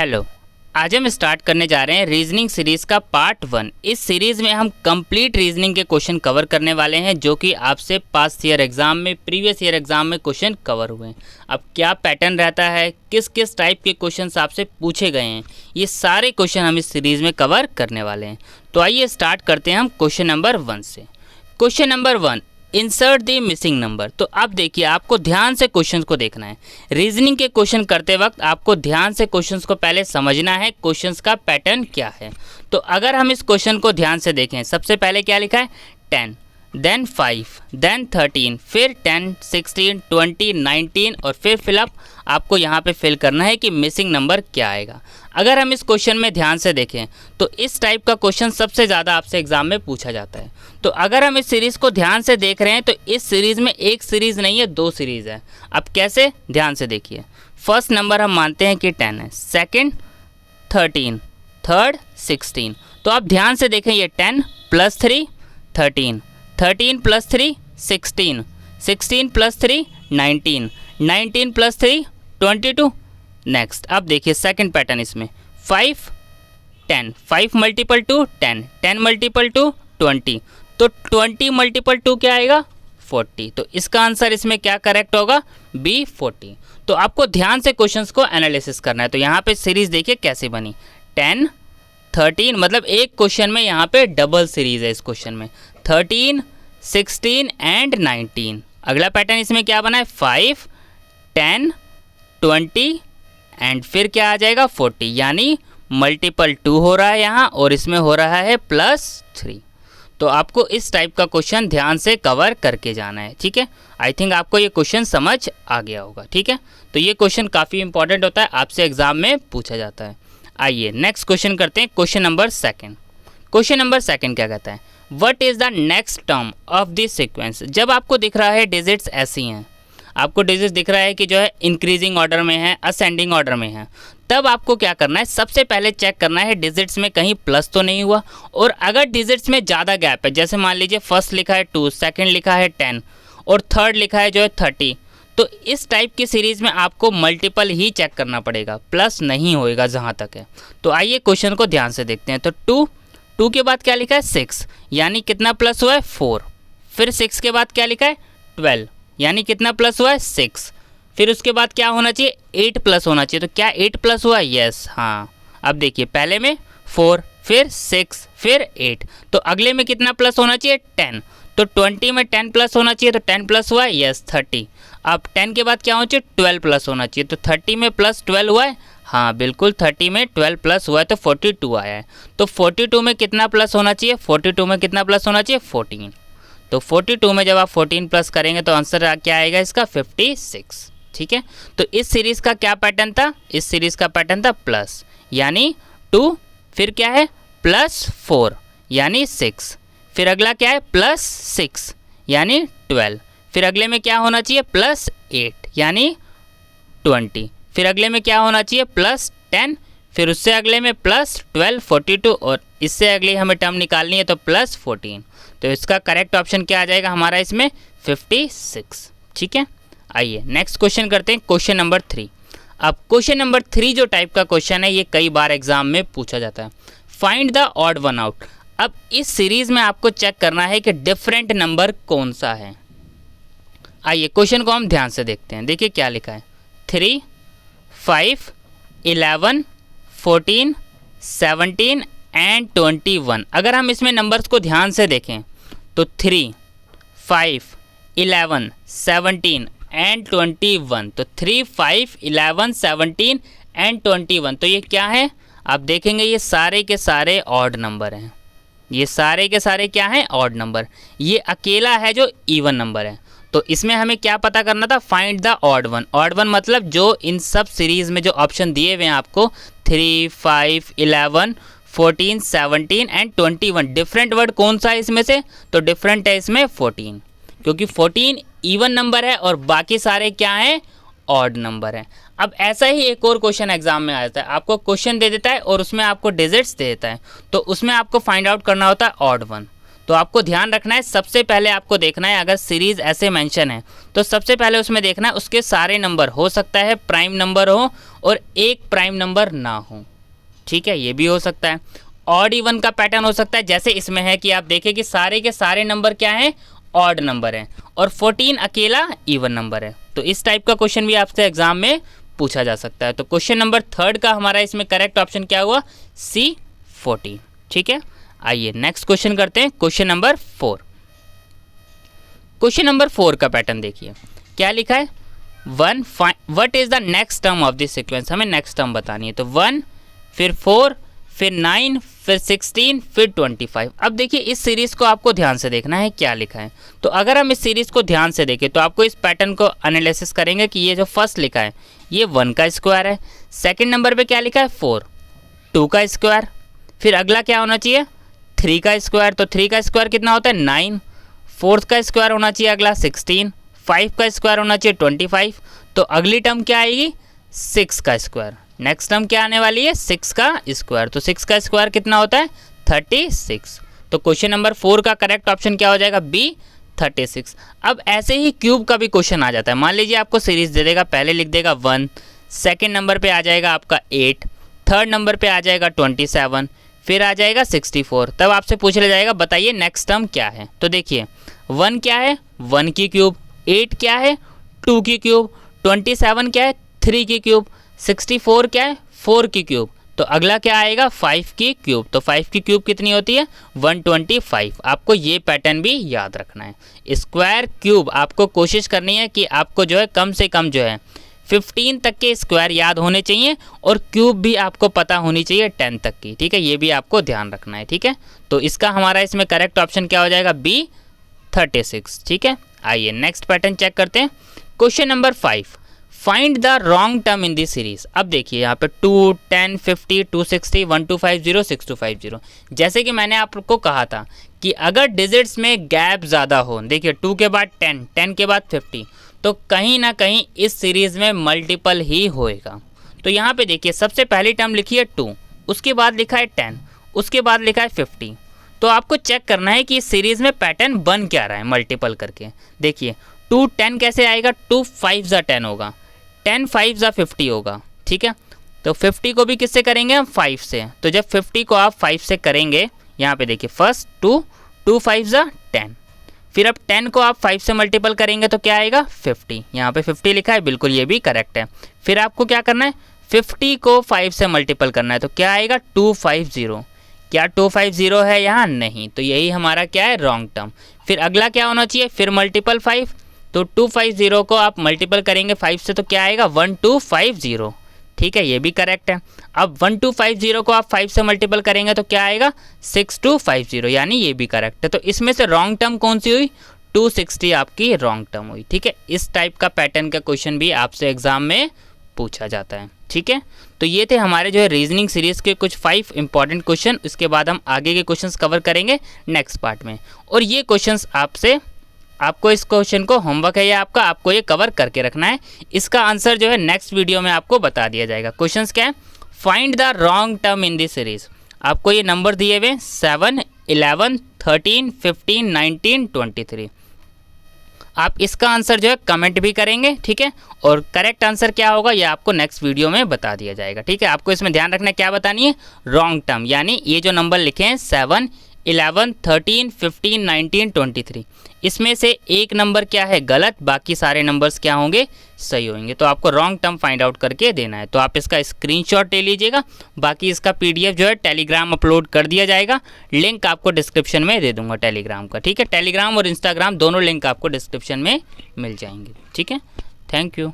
Hello, आज हम start करने जा रहे हैं रीजनिंग सीरीज़ का पार्ट 1। इस सीरीज़ में हम कंप्लीट रीजनिंग के क्वेश्चन कवर करने वाले हैं जो कि आपसे पास्ट ईयर एग्ज़ाम में, प्रीवियस ईयर एग्ज़ाम में क्वेश्चन कवर हुए हैं। अब क्या पैटर्न रहता है, किस किस टाइप के क्वेश्चन आपसे पूछे गए हैं, ये सारे क्वेश्चन हम इस सीरीज़ में कवर करने वाले हैं। तो आइए स्टार्ट करते हैं हम क्वेश्चन नंबर 1 से। Question number 1, insert the missing number. तो अब देखिए, आपको ध्यान से क्वेश्चंस को देखना है। रीजनिंग के क्वेश्चन करते वक्त आपको ध्यान से क्वेश्चंस को पहले समझना है, क्वेश्चंस का पैटर्न क्या है। तो अगर हम इस क्वेश्चन को ध्यान से देखें, सबसे पहले क्या लिखा है, 10, देन 5, देन 13, फिर 10, 16, 20, 19 और फिर फिलअप आपको यहाँ पे फिल करना है कि मिसिंग नंबर क्या आएगा। अगर हम इस क्वेश्चन में ध्यान से देखें तो इस टाइप का क्वेश्चन सबसे ज़्यादा आपसे एग्जाम में पूछा जाता है। तो अगर हम इस सीरीज़ को ध्यान से देख रहे हैं तो इस सीरीज़ में एक सीरीज़ नहीं है, 2 सीरीज़ है। अब कैसे, ध्यान से देखिए। फर्स्ट नंबर हम मानते हैं कि 10 है, सेकंड 13, थर्ड 16। तो आप ध्यान से देखें, ये 10 + 3 13, 13 + 3 16, 16 + 3 19, 19 + 3 22। नेक्स्ट अब देखिए सेकंड पैटर्न, इसमें 5 10, 5 × 2 10, 10 × 2 20। तो 20 × 2 क्या आएगा, 40। तो इसका आंसर इसमें क्या करेक्ट होगा, बी 40। तो आपको ध्यान से क्वेश्चंस को एनालिसिस करना है। तो यहाँ पे सीरीज देखिए कैसे बनी, 10 13, मतलब एक क्वेश्चन में यहाँ पे डबल सीरीज है। इस क्वेश्चन में 13 16 एंड 19। अगला पैटर्न इसमें क्या बना है, 5 10 20 एंड फिर क्या आ जाएगा, 40। यानी मल्टीपल 2 हो रहा है यहाँ और इसमें हो रहा है +3। तो आपको इस टाइप का क्वेश्चन ध्यान से कवर करके जाना है, ठीक है। आई थिंक आपको ये क्वेश्चन समझ आ गया होगा, ठीक है। तो ये क्वेश्चन काफ़ी इंपॉर्टेंट होता है, आपसे एग्जाम में पूछा जाता है। आइए नेक्स्ट क्वेश्चन करते हैं, क्वेश्चन नंबर 2। क्वेश्चन नंबर 2 क्या कहता है, what is the next term of this sequence. जब आपको दिख रहा है डिजिट्स ऐसी हैं, आपको डिजिट्स दिख रहा है कि जो है इंक्रीजिंग ऑर्डर में है, असेंडिंग ऑर्डर में है, तब आपको क्या करना है, सबसे पहले चेक करना है डिजिट्स में कहीं प्लस तो नहीं हुआ। और अगर डिजिट्स में ज़्यादा गैप है, जैसे मान लीजिए फर्स्ट लिखा है 2, सेकंड लिखा है 10 और थर्ड लिखा है जो है 30, तो इस टाइप की सीरीज़ में आपको मल्टीपल ही चेक करना पड़ेगा, प्लस नहीं होएगा जहाँ तक है। तो आइए क्वेश्चन को ध्यान से देखते हैं। तो 2 के बाद क्या लिखा है, 6, यानी कितना प्लस हुआ है, 4। फिर 6 के बाद क्या लिखा है, 12, यानी कितना प्लस हुआ है, 6। फिर उसके बाद क्या होना चाहिए, 8 प्लस होना चाहिए। तो क्या 8 प्लस हुआ, यस, हाँ। अब देखिए पहले में 4, फिर 6, फिर 8, तो अगले में कितना प्लस होना चाहिए, 10। तो 20 में 10 प्लस होना चाहिए, तो 10 प्लस हुआ है, यस 30। अब 10 के बाद क्या होना चाहिए, 12 प्लस होना चाहिए। तो 30 में प्लस 12 हुआ है, हाँ बिल्कुल 30 में 12 प्लस हुआ है, तो 42 आया है। तो 42 में कितना प्लस होना चाहिए, 42 में कितना प्लस होना चाहिए, 14। तो 42 में जब आप 14 प्लस करेंगे तो आंसर क्या आएगा इसका, 56, ठीक है। तो इस सीरीज़ का क्या पैटर्न था, इस सीरीज़ का पैटर्न था प्लस, यानी 2, फिर क्या है +4 यानी 6, फिर अगला क्या है +6 यानी 12, फिर अगले में क्या होना चाहिए +8 यानी 20, फिर अगले में क्या होना चाहिए +10, फिर उससे अगले में +12 42 और इससे अगली हमें टर्म निकालनी है तो +14। तो इसका करेक्ट ऑप्शन क्या आ जाएगा हमारा इसमें, 56, ठीक है। आइए नेक्स्ट क्वेश्चन करते हैं, क्वेश्चन नंबर 3। अब क्वेश्चन नंबर 3 जो टाइप का क्वेश्चन है ये कई बार एग्जाम में पूछा जाता है, find the odd one out. अब इस सीरीज में आपको चेक करना है कि डिफरेंट नंबर कौन सा है। आइए क्वेश्चन को हम ध्यान से देखते हैं। देखिए क्या लिखा है, 3 5 11 14 17 एंड 21। अगर हम इसमें नंबर्स को ध्यान से देखें तो 3 5 11 17 एंड 21। तो 3 5 11 17 एंड 21, तो ये क्या है, आप देखेंगे ये सारे के सारे ऑड नंबर हैं। ये सारे के सारे क्या हैं, ऑड नंबर। ये अकेला है जो इवन नंबर है। तो इसमें हमें क्या पता करना था, find the odd one. Odd one मतलब जो इन सब सीरीज़ में जो ऑप्शन दिए हुए हैं आपको 3 5 11 14 17 एंड 21, डिफरेंट वर्ड कौन सा है इसमें से, तो डिफरेंट है इसमें 14, क्योंकि 14 इवन नंबर है और बाकी सारे क्या हैं, ऑड नंबर है। अब ऐसा ही एक और क्वेश्चन एग्जाम में आ जाता है, आपको क्वेश्चन दे देता है और उसमें आपको डिजिट्स दे देता है, तो उसमें आपको फाइंड आउट करना होता है ऑड वन। तो आपको ध्यान रखना है, सबसे पहले आपको देखना है अगर सीरीज़ ऐसे मेंशन है तो सबसे पहले उसमें देखना है उसके सारे नंबर, हो सकता है प्राइम नंबर हो और एक प्राइम नंबर ना हो, ठीक है, ये भी हो सकता है। ऑड इवन का पैटर्न हो सकता है, जैसे इसमें है कि आप देखें कि सारे के सारे नंबर क्या हैं, ऑड नंबर हैं, और 14 अकेला इवन नंबर है। तो इस टाइप का क्वेश्चन भी आपसे एग्जाम में पूछा जा सकता है। तो क्वेश्चन नंबर 3 का हमारा इसमें करेक्ट ऑप्शन क्या हुआ, सी 14, ठीक है। आइए नेक्स्ट क्वेश्चन करते हैं, क्वेश्चन नंबर 4। क्वेश्चन नंबर 4 का पैटर्न देखिए, क्या लिखा है, 1 what is the next term of this sequence, हमें नेक्स्ट टर्म बतानी है। तो 1 फिर 4 फिर 9 फिर 16 फिर 25। अब देखिए इस सीरीज़ को आपको ध्यान से देखना है क्या लिखा है। तो अगर हम इस सीरीज़ को ध्यान से देखें तो आपको इस पैटर्न को एनालिसिस करेंगे कि ये जो फर्स्ट लिखा है ये 1 का स्क्वायर है, सेकंड नंबर पे क्या लिखा है 4, 2 का स्क्वायर, फिर अगला क्या होना चाहिए 3 का स्क्वायर, तो 3 का स्क्वायर कितना होता है 9, 4 का स्क्वायर होना चाहिए अगला 16, 5 का स्क्वायर होना चाहिए 25, तो अगली टर्म क्या आएगी 6 का स्क्वायर। नेक्स्ट टर्म क्या आने वाली है 6 का स्क्वायर, तो 6 का स्क्वायर कितना होता है 36। तो क्वेश्चन नंबर 4 का करेक्ट ऑप्शन क्या हो जाएगा, बी 36। अब ऐसे ही क्यूब का भी क्वेश्चन आ जाता है। मान लीजिए आपको सीरीज दे देगा, पहले लिख देगा 1, सेकंड नंबर पे आ जाएगा आपका 8, थर्ड नंबर पे आ जाएगा 27, फिर आ जाएगा 64। तब आपसे पूछ लिया जाएगा बताइए नेक्स्ट टर्म क्या है। तो देखिए 1 क्या है 1 की क्यूब, 8 क्या है 2 की क्यूब, 27 क्या है 3 की क्यूब, 64 क्या है 4 की क्यूब, तो अगला क्या आएगा 5 की क्यूब। तो 5 की क्यूब कितनी होती है 125। आपको ये पैटर्न भी याद रखना है। स्क्वायर क्यूब आपको कोशिश करनी है कि आपको जो है कम से कम जो है 15 तक के स्क्वायर याद होने चाहिए, और क्यूब भी आपको पता होनी चाहिए 10 तक की, ठीक है, ये भी आपको ध्यान रखना है, ठीक है। तो इसका हमारा इसमें करेक्ट ऑप्शन क्या हो जाएगा, बी 36, ठीक है। आइए नेक्स्ट पैटर्न चेक करते हैं, question number 5, find the wrong term in this series. अब देखिए यहाँ पे 2, 10, 50, 260, 1250, 6250। जैसे कि मैंने आपको कहा था कि अगर डिजिट्स में गैप ज़्यादा हो, देखिए 2 के बाद 10, 10 के बाद 50, तो कहीं ना कहीं इस सीरीज़ में मल्टीपल ही होएगा। तो यहाँ पे देखिए सबसे पहली टर्म लिखी है 2, उसके बाद लिखा है 10, उसके बाद लिखा है 50। तो आपको चेक करना है कि इस सीरीज़ में पैटर्न बन क्या रहा है मल्टीपल करके। देखिए 2 10 कैसे आएगा, 2 5 ज़ा 10 होगा, 10 5 ज़ा 50 होगा, ठीक है। तो 50 को भी किससे करेंगे हम 5 से, तो जब 50 को आप 5 से करेंगे, यहाँ पे देखिए फर्स्ट 2, 2 5 ज़ा 10, फिर अब 10 को आप 5 से मल्टीपल करेंगे तो क्या आएगा 50, यहाँ पे 50 लिखा है, बिल्कुल ये भी करेक्ट है। फिर आपको क्या करना है 50 को 5 से मल्टीपल करना है, तो क्या आएगा 250। क्या 250 है यहाँ, नहीं, तो यही हमारा क्या है रॉन्ग टर्म। फिर अगला क्या होना चाहिए, फिर मल्टीपल 5, तो 250 को आप मल्टीपल करेंगे 5 से तो क्या आएगा 1250, ठीक है, ये भी करेक्ट है। अब 1250 को आप 5 से मल्टीपल करेंगे तो क्या आएगा 6250, यानी ये भी करेक्ट है। तो इसमें से रॉन्ग टर्म कौन सी हुई, 260 आपकी रॉन्ग टर्म हुई, ठीक है। इस टाइप का पैटर्न का क्वेश्चन भी आपसे एग्जाम में पूछा जाता है, ठीक है। तो ये थे हमारे जो है रीजनिंग सीरीज़ के कुछ 5 इंपॉर्टेंट क्वेश्चन। इसके बाद हम आगे के क्वेश्चंस कवर करेंगे नेक्स्ट पार्ट में, और ये क्वेश्चंस आपको इस क्वेश्चन को होमवर्क है या आपको ये कवर करके रखना है। इसका आंसर जो है नेक्स्ट वीडियो में आपको बता दिया जाएगा। क्वेश्चंस क्या है, find the wrong term in this series. आपको ये नंबर दिए हुए 7, 11, 13, 15, 19, 23। आप इसका आंसर जो है कमेंट भी करेंगे, ठीक है, और करेक्ट आंसर क्या होगा ये आपको नेक्स्ट वीडियो में बता दिया जाएगा, ठीक है। आपको इसमें ध्यान रखना है क्या बतानी है, रॉन्ग टर्म, यानी ये जो नंबर लिखे हैं 7, 11, 13, 15, 19, 23, इसमें से एक नंबर क्या है गलत, बाकी सारे नंबर्स क्या होंगे सही होंगे। तो आपको रॉन्ग टर्म फाइंड आउट करके देना है। तो आप इसका स्क्रीनशॉट ले लीजिएगा, बाकी इसका PDF जो है टेलीग्राम अपलोड कर दिया जाएगा, लिंक आपको डिस्क्रिप्शन में दे दूंगा टेलीग्राम का, ठीक है। टेलीग्राम और इंस्टाग्राम दोनों लिंक आपको डिस्क्रिप्शन में मिल जाएंगे, ठीक है। Thank you.